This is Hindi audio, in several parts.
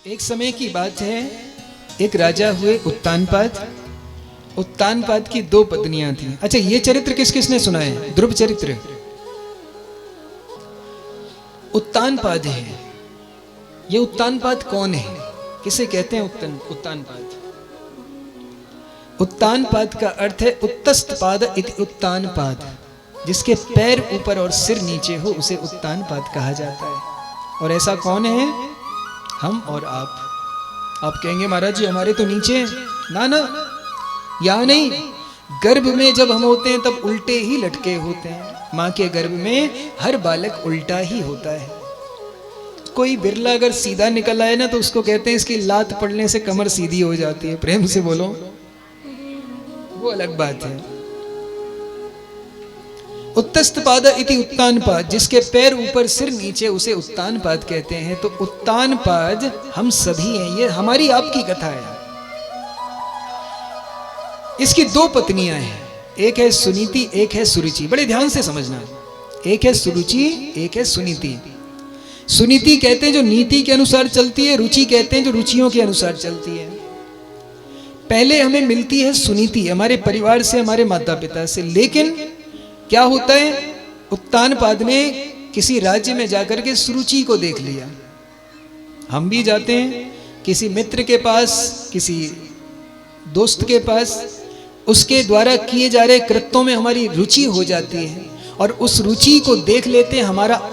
एक समय की बात है, एक राजा हुए उत्तानपाद। उत्तानपाद की 2 पत्नियां थीं। अच्छा, ये चरित्र किस किसने सुना है? ध्रुव चरित्र। उत्तानपाद है। ये उत्तानपाद कौन है? किसे कहते हैं उत्तानपाद? उत्तानपाद का अर्थ है उत्तस्तपाद इति उत्तानपाद। जिसके पैर ऊपर और सिर नीचे हो उसे उत्तानपाद कहा जाता है। और ऐसा कौन है? हम और आप। आप कहेंगे महाराज जी हमारे तो नीचे ना ना, या नहीं। गर्भ में जब हम होते हैं तब उल्टे ही लटके होते हैं। माँ के गर्भ में हर बालक उल्टा ही होता है। कोई बिरला अगर सीधा निकल आए ना तो उसको कहते हैं इसकी लात पड़ने से कमर सीधी हो जाती है। प्रेम से बोलो, वो अलग बात है। उत्तस्तपाद इति उत्तानपाद, जिसके पैर ऊपर सिर नीचे उसे उत्तानपाद कहते हैं। तो उत्तानपाद हम सभी हैं। ये हमारी आपकी कथा है। इसकी 2 पत्नियां हैं, एक है सुनीति, एक है सुरुचि। बड़े ध्यान से समझना, एक है सुरुचि, एक है सुनीति। सुनीति कहते हैं जो नीति के अनुसार चलती है, रुचि कहते हैं जो रुचियों के अनुसार चलती है। पहले हमें मिलती है सुनीति हमारे परिवार से, हमारे माता पिता से। लेकिन क्या होता है, उत्तानपाद ने किसी राज्य में जाकर के सुरुचि को देख लिया। हम भी जाते हैं किसी मित्र के पास, किसी दोस्त के पास, उसके द्वारा किए जा रहे कृत्यों में हमारी रुचि हो जाती है और उस रुचि को देख लेते हैं।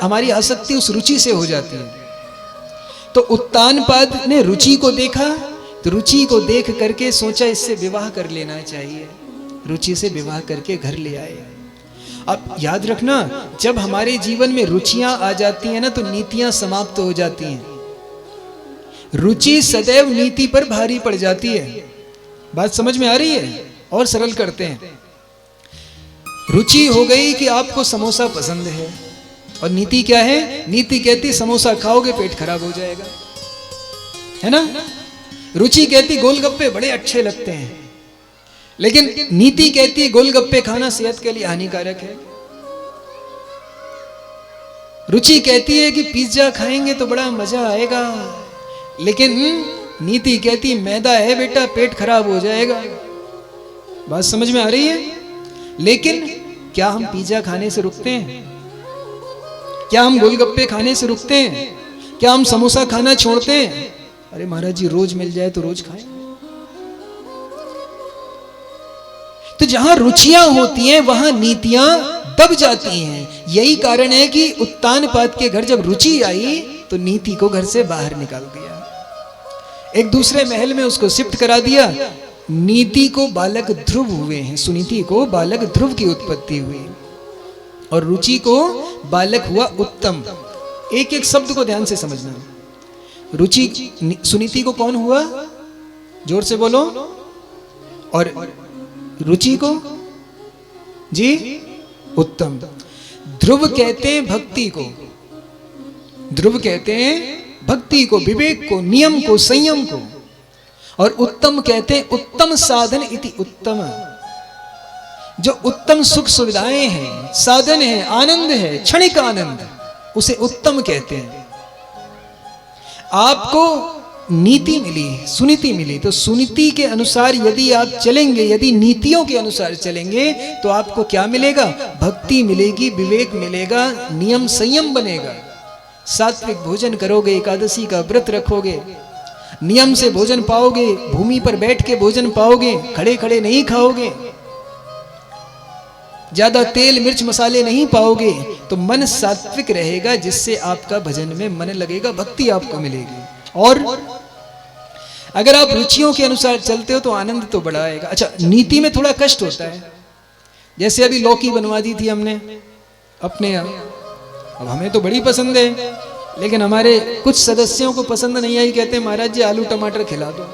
हमारी आसक्ति उस रुचि से हो जाती है। तो उत्तानपाद ने रुचि को देखा, तो रुचि को देख करके सोचा इससे विवाह कर लेना चाहिए। रुचि से विवाह करके घर ले आए। अब याद रखना, जब हमारे जीवन में रुचियां आ जाती हैं ना तो नीतियां समाप्त हो जाती हैं। रुचि सदैव नीति पर भारी पड़ जाती है। बात समझ में आ रही है? और सरल करते हैं। रुचि हो गई कि आपको समोसा पसंद है, और नीति क्या है? नीति कहती समोसा खाओगे पेट खराब हो जाएगा, है ना। रुचि कहती गोलगप्पे बड़े अच्छे लगते हैं, लेकिन नीति कहती है गोलगप्पे खाना सेहत के लिए हानिकारक है। रुचि कहती है कि पिज्जा खाएंगे तो बड़ा मजा आएगा, लेकिन नीति कहती मैदा है बेटा, पेट खराब हो जाएगा। बात समझ में आ रही है? लेकिन क्या हम पिज्जा खाने से रुकते हैं? क्या हम गोलगप्पे खाने से रुकते हैं? क्या हम समोसा खाना छोड़ते हैं? अरे महाराज जी रोज मिल जाए तो रोज खाएं। तो जहां रुचियां होती हैं वहां नीतियां दब जाती हैं। यही कारण है कि उत्तानपाद के घर जब रुचि आई तो नीति को घर से बाहर निकाल दिया, एक दूसरे महल में उसको शिफ्ट करा दिया। नीति को बालक ध्रुव हुए हैं, सुनीति को बालक ध्रुव की उत्पत्ति हुई, और रुचि को बालक हुआ उत्तम। एक एक शब्द को ध्यान से समझना। रुचि, सुनीति को कौन हुआ? जोर से बोलो। और रुचि को जी उत्तम। ध्रुव कहते हैं भक्ति को, ध्रुव कहते हैं भक्ति को, विवेक को, नियम को, संयम को। और उत्तम कहते हैं उत्तम साधन इति उत्तम। जो उत्तम सुख सुविधाएं हैं, साधन है, आनंद है, क्षणिक आनंद, उसे उत्तम कहते हैं। आपको नीति मिली, सुनीति मिली, तो सुनीति के अनुसार यदि आप चलेंगे, यदि नीतियों के अनुसार चलेंगे तो आपको क्या मिलेगा? भक्ति मिलेगी, विवेक मिलेगा, नियम संयम बनेगा। सात्विक भोजन करोगे, एकादशी का व्रत रखोगे, नियम से भोजन पाओगे, भूमि पर बैठ के भोजन पाओगे, खड़े खड़े नहीं खाओगे, ज्यादा तेल मिर्च मसाले नहीं पाओगे, तो मन सात्विक रहेगा, जिससे आपका भजन में मन लगेगा, भक्ति आपको मिलेगी। और अगर आप रुचियों के अनुसार चलते हो तो आनंद तो बड़ा आएगा। अच्छा, नीति में थोड़ा कष्ट होता है। जैसे अभी लौकी बनवा दी थी हमने अपने यहाँ, अब हमें तो बड़ी पसंद है, लेकिन हमारे कुछ सदस्यों को पसंद नहीं आई। कहते हैं महाराज जी आलू टमाटर खिला दो।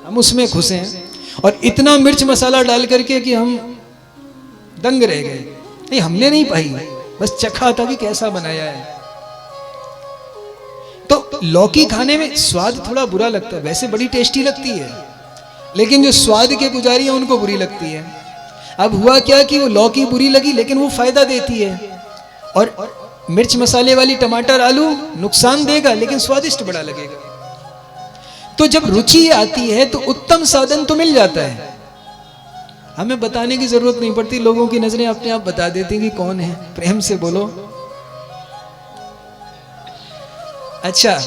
हम उसमें खुश हैं, और इतना मिर्च मसाला डाल करके कि हम दंग रह गए। नहीं, हमने नहीं पाई, बस चखा था कि कैसा बनाया है। तो लौकी खाने में स्वाद थोड़ा बुरा लगता है, वैसे बड़ी टेस्टी लगती है, लेकिन जो स्वाद के पुजारी हैं उनको बुरी लगती है। अब हुआ क्या कि वो लौकी बुरी लगी, लेकिन वो फायदा देती है। और मिर्च मसाले वाली टमाटर आलू नुकसान देगा लेकिन स्वादिष्ट बड़ा लगेगा। तो जब रुचि आती है तो उत्तम साधन तो मिल जाता है, हमें बताने की जरूरत नहीं पड़ती, लोगों की नजरें अपने आप बता देती कि कौन है। प्रेम से बोलो। अच्छा,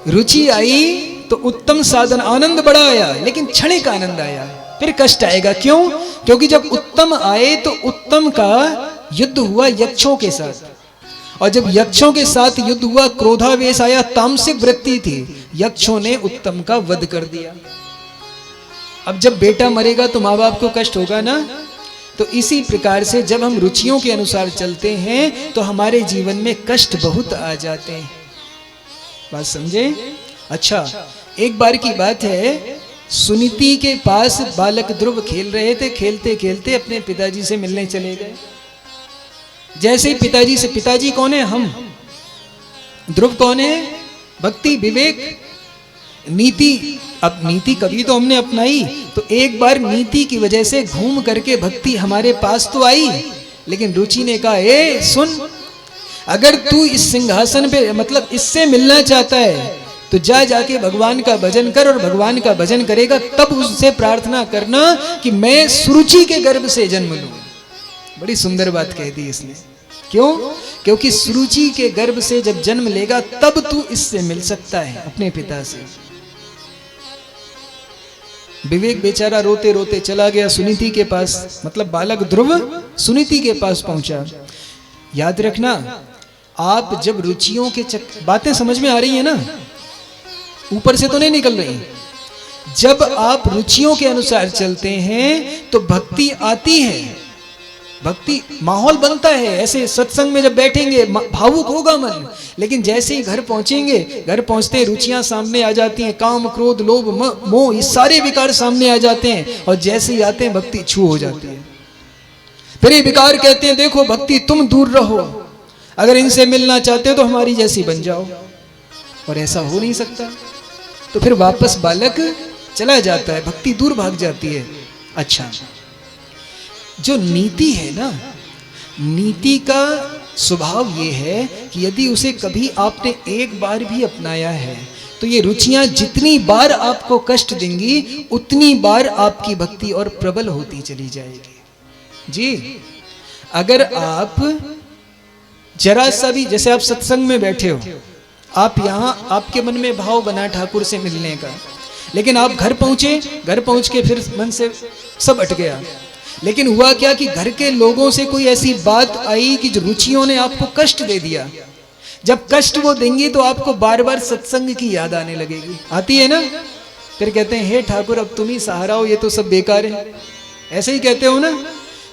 रुचि आई तो उत्तम साधन, आनंद बड़ा आया लेकिन क्षणिक आनंद आया, फिर कष्ट आएगा। क्यों? क्योंकि जब उत्तम आए तो उत्तम का युद्ध हुआ यक्षों के साथ, और जब यक्षों के साथ युद्ध हुआ, क्रोधावेश आया, तामसिक वृत्ति थी, यक्षों ने उत्तम का वध कर दिया। अब जब बेटा मरेगा तो माँ बाप को कष्ट होगा ना। तो इसी प्रकार से जब हम रुचियों के अनुसार चलते हैं तो हमारे जीवन में कष्ट बहुत आ जाते हैं। बात समझे? अच्छा, एक बार की बात है, सुनीति के पास बालक ध्रुव खेल रहे थे, खेलते खेलते अपने पिताजी से मिलने चले गए। जैसे ही पिताजी से, पिताजी कौन है? हम। ध्रुव कौन है? भक्ति, विवेक, नीति। अब नीति कभी तो हमने अपनाई, तो एक बार नीति की वजह से घूम करके भक्ति हमारे पास तो आई, लेकिन रुचि ने कहा, ए सुन, अगर तू इस सिंहासन पे, मतलब इससे मिलना चाहता है तो जा जाके भगवान का भजन कर, और भगवान का भजन करेगा तब उससे प्रार्थना करना कि मैं सुरुचि के गर्भ से जन्म लूं। बड़ी सुंदर बात कह दी इसने। क्यों? क्योंकि सुरुचि के गर्भ से जब जन्म लेगा तब तू इससे मिल सकता है, अपने पिता से। विवेक बेचारा रोते रोते चला गया सुनीति के पास, मतलब बालक ध्रुव सुनीति के पास पहुंचा। याद रखना, आप जब रुचियों के बातें समझ में आ रही है ना, ऊपर से तो नहीं निकल रही। जब आप रुचियों के अनुसार चलते हैं तो भक्ति आती है, भक्ति माहौल बनता है। ऐसे सत्संग में जब बैठेंगे भावुक होगा मन, लेकिन जैसे ही घर पहुंचेंगे, घर पहुंचते रुचियां सामने आ जाती हैं, काम क्रोध लोभ मोह, ये सारे विकार सामने आ जाते हैं, और जैसे ही आते हैं भक्ति छू हो जाती है। फिर ये विकार कहते हैं, देखो भक्ति तुम दूर रहो, अगर इनसे मिलना चाहते हो तो हमारी जैसी बन जाओ, और ऐसा हो नहीं सकता। तो फिर वापस बालक चला जाता है, भक्ति दूर भाग जाती है। अच्छा, जो नीति है ना, नीति का स्वभाव ये है कि यदि उसे कभी आपने एक बार भी अपनाया है तो ये रुचियां जितनी बार आपको कष्ट देंगी उतनी बार आपकी भक्ति और प्रबल होती चली जाएगी। जी, अगर आप जरा सा भी, जैसे आप सत्संग में बैठे हो, आप यहाँ आपके मन में भाव बना ठाकुर से मिलने का, लेकिन आप घर पहुंचे, घर पहुंच के फिर मन से सब हट गया। लेकिन हुआ क्या कि घर के लोगों से कोई ऐसी बात आई कि जो रुचियों ने आपको कष्ट दे दिया। जब कष्ट वो देंगे तो आपको बार बार सत्संग की याद आने लगेगी, आती है ना। फिर कहते हैं, हे ठाकुर अब तुम ही सहारा हो, ये तो सब बेकार है, ऐसे ही कहते हो ना।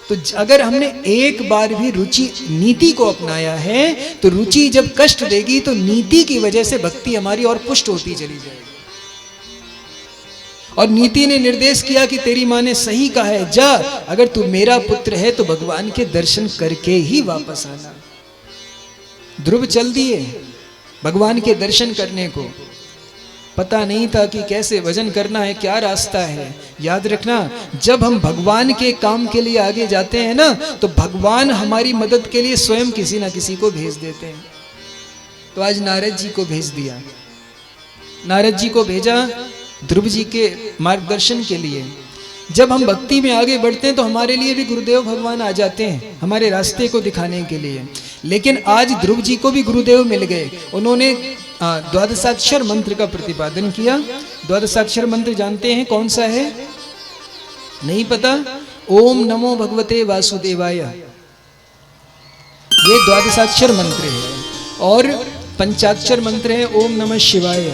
तो अगर हमने एक बार भी रुचि नीति को अपनाया है तो रुचि जब कष्ट देगी तो नीति की वजह से भक्ति हमारी और पुष्ट होती चली जाएगी। और नीति ने निर्देश किया कि तेरी माँ ने सही कहा है, जा, अगर तू मेरा पुत्र है तो भगवान के दर्शन करके ही वापस आना। ध्रुव चल दिए भगवान के दर्शन करने को। पता नहीं था कि कैसे भजन करना है, क्या रास्ता है। याद रखना, जब हम भगवान के काम के लिए आगे जाते हैं ना, तो भगवान हमारी मदद के लिए स्वयं किसी ना किसी को भेज देते हैं। तो आज नारद जी को भेज दिया, नारद जी को भेजा ध्रुव जी के मार्गदर्शन के लिए। जब हम भक्ति में आगे बढ़ते हैं तो हमारे लिए भी गुरुदेव भगवान आ जाते हैं हमारे रास्ते को दिखाने के लिए। लेकिन आज ध्रुव जी को भी गुरुदेव मिल गए। उन्होंने द्वादशाक्षर मंत्र का प्रतिपादन किया। द्वादशाक्षर मंत्र जानते हैं कौन सा है? नहीं पता? ओम नमो भगवते वासुदेवाय, ये द्वादशाक्षर मंत्र है। और पंचाक्षर मंत्र है ओम नमः शिवाय।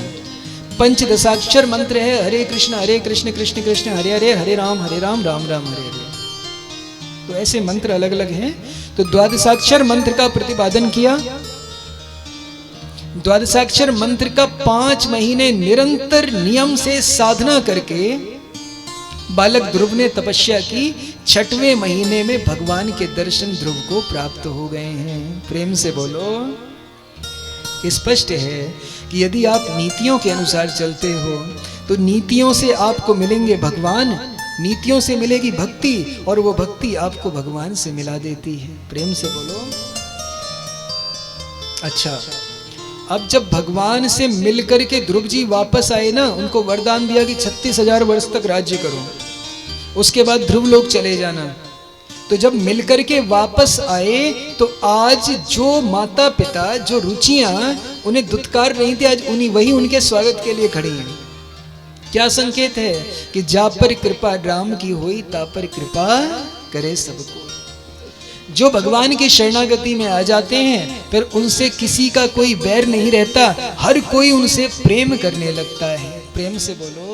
पंचदशाक्षर मंत्र है हरे कृष्ण कृष्ण कृष्ण हरे हरे, हरे राम राम राम हरे हरे। तो ऐसे मंत्र अलग अलग हैं। तो द्वादशाक्षर मंत्र का प्रतिपादन किया। द्वादशाक्षर मंत्र का 5 महीने निरंतर नियम से साधना करके बालक ध्रुव ने तपस्या की। 6वें महीने में भगवान के दर्शन ध्रुव को प्राप्त हो गए हैं। प्रेम से बोलो। स्पष्ट है कि यदि आप नीतियों के अनुसार चलते हो तो नीतियों से आपको मिलेंगे भगवान, नीतियों से मिलेगी भक्ति, और वो भक्ति आपको भगवान से मिला देती है। प्रेम से बोलो। अच्छा, अब जब भगवान से मिलकर के ध्रुव जी वापस आए ना, उनको वरदान दिया कि 36,000 वर्ष तक राज्य करो, उसके बाद ध्रुव लोक चले जाना। तो जब मिलकर के वापस आए तो आज जो माता पिता, जो रुचियां उन्हें दुत्कार रही थी, आज वही उनके स्वागत के लिए खड़ी हैं। क्या संकेत है कि जा पर कृपा राम की हुई, ता पर कृपा करे सबको। जो भगवान की शरणागति में आ जाते हैं फिर उनसे किसी का कोई बैर नहीं रहता, हर कोई उनसे प्रेम करने लगता है। प्रेम से बोलो